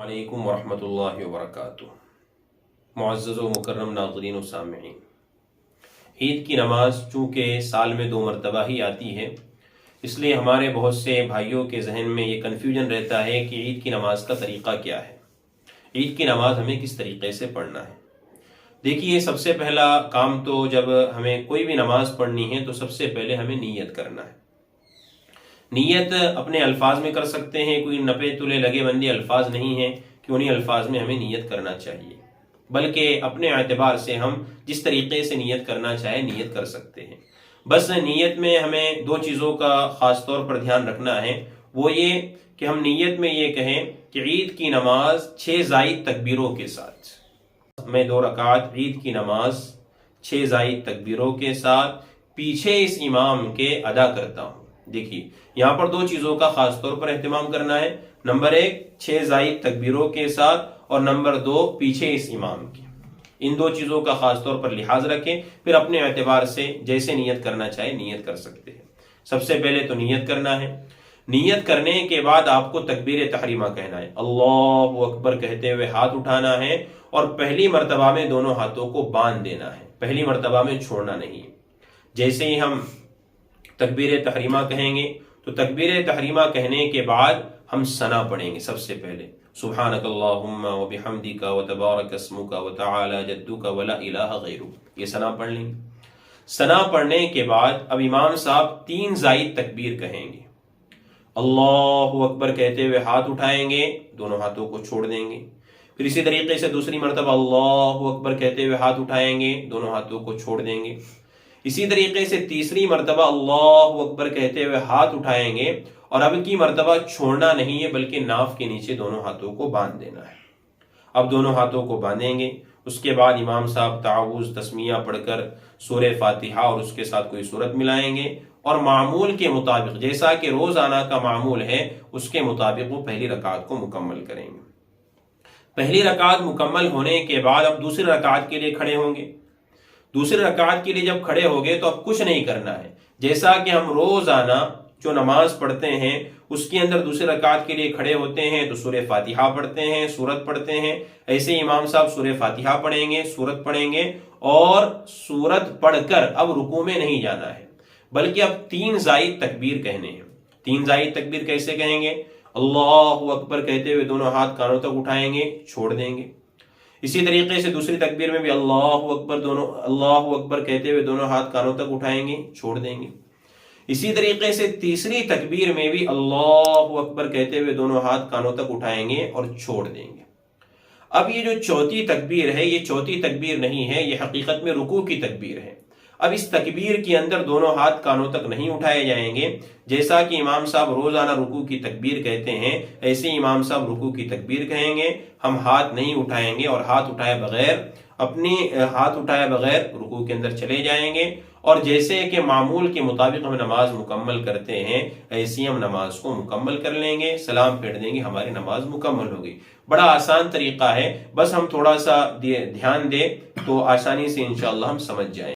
वालेकुम वरहमतुल्लाहि वबरकातुह। मुअज़्ज़ज़ व मुकर्रम नाज़रीन व सामिईन, ईद की नमाज चूँकि साल में 2 मरतबा ही आती है, इसलिए हमारे बहुत से भाइयों के जहन में ये कन्फ्यूजन रहता है कि ईद की नमाज का तरीक़ा क्या है, ईद की नमाज हमें किस तरीक़े से पढ़ना है। देखिए, सबसे पहला काम तो जब हमें कोई भी नमाज पढ़नी है तो सबसे पहले हमें नीयत करना है। नीयत अपने अल्फाज में कर सकते हैं, कोई नपे तुले लगे बंदे अल्फाज नहीं है कि उन्हीं अल्फाज में हमें नीयत करना चाहिए, बल्कि अपने एतबार से हम जिस तरीके से नीयत करना चाहे नीयत कर सकते हैं। बस नीयत में हमें 2 चीज़ों का ख़ास तौर पर ध्यान रखना है। वो ये कि हम नीयत में ये कहें कि ईद की नमाज 6 ज़ायद तकबीरों के साथ, मैं 2 रकात ईद की नमाज 6 ज़ायद तकबीरों के साथ पीछे इस इमाम के अदा करता हूँ। देखिए, यहाँ पर 2 चीज़ों का खास तौर पर एहतमाम करना है। नंबर 1 6 ज़ायद तकबीरों के साथ, और नंबर 2 पीछे इस इमाम के। इन 2 चीज़ों का खास तौर पर लिहाज रखें, फिर अपने एतबार से जैसे नियत करना चाहे नियत कर सकते हैं। सबसे पहले तो नियत करना है। नियत करने के बाद आपको तकबीर तहरीमा कहना है, अल्लाहु अकबर कहते हुए हाथ उठाना है और पहली मर्तबा में दोनों हाथों को बांध देना है, पहली मर्तबा में छोड़ना नहीं। जैसे ही हम तकबीर तहरीमा कहेंगे तो तकबीर तहरीमा कहने के बाद हम सना पढ़ेंगे। सबसे पहले सुब्हानकल्लाहुम्मा व बिहम्दिका व तबारक अस्मुका व तआला जद्दुका व ला इलाहा गैरुक, ये सना पढ़ लेंगे। सना पढ़ने के बाद अब इमाम साहब 3 ज़ायद तकबीर कहेंगे, अल्लाहु अकबर कहते हुए हाथ उठाएंगे, दोनों हाथों को छोड़ देंगे। फिर इसी तरीके से दूसरी मरतबा अल्लाहु अकबर कहते हुए हाथ उठाएंगे, दोनों हाथों को छोड़ देंगे। इसी तरीके से तीसरी मरतबा अल्लाहु अकबर कहते हुए हाथ उठाएंगे और अब की मरतबा छोड़ना नहीं है, बल्कि नाफ के नीचे दोनों हाथों को बांध देना है। अब दोनों हाथों को बांधेंगे, उसके बाद इमाम साहब ताऊज़ तस्मिया पढ़कर सूरह फातिहा और उसके साथ कोई सूरत मिलाएंगे और मामूल के मुताबिक, जैसा कि रोजाना का मामूल है, उसके मुताबिक वो पहली रकात को मुकम्मल करेंगे। पहली रकात मुकम्मल होने के बाद अब दूसरी रकात के लिए खड़े होंगे। दूसरी रकात के लिए जब खड़े हो गए तो अब कुछ नहीं करना है। जैसा कि हम रोजाना जो नमाज पढ़ते हैं उसके अंदर दूसरी रकात के लिए खड़े होते हैं तो सूरह फातिहा पढ़ते हैं, सूरत पढ़ते हैं, ऐसे इमाम साहब सूरह फातिहा पढ़ेंगे, सूरत पढ़ेंगे और सूरत पढ़कर अब रुकू में नहीं जाना है, बल्कि अब 3 ज़ायद तकबीर कहने हैं। 3 ज़ायद तकबीर कैसे कहेंगे? अल्लाहु अकबर कहते हुए दोनों हाथ कानों तक उठाएंगे, छोड़ देंगे। इसी तरीके से दूसरी तकबीर में भी अल्लाहु अकबर कहते हुए दोनों हाथ कानों तक उठाएंगे, छोड़ देंगे। इसी तरीके से तीसरी तकबीर में भी अल्लाहु अकबर कहते हुए दोनों हाथ कानों तक उठाएंगे और छोड़ देंगे। अब ये जो चौथी तकबीर है, ये चौथी तकबीर नहीं है, ये हकीकत में रुकू की तकबीर है। अब इस तकबीर के अंदर दोनों हाथ कानों तक नहीं उठाए जाएंगे। जैसा कि इमाम साहब रोजाना रुकू की तकबीर कहते हैं, ऐसे इमाम साहब रुकू की तकबीर कहेंगे। हम हाथ नहीं उठाएंगे और हाथ उठाए बगैर रुकू के अंदर चले जाएंगे और जैसे कि मामूल के मुताबिक हम नमाज मुकम्मल करते हैं, ऐसी हम नमाज को मुकम्मल कर लेंगे, सलाम फेर देंगे, हमारी नमाज मुकम्मल होगी। बड़ा आसान तरीका है, बस हम थोड़ा सा ध्यान दें तो आसानी से इंशाअल्लाह हम समझ जाएंगे।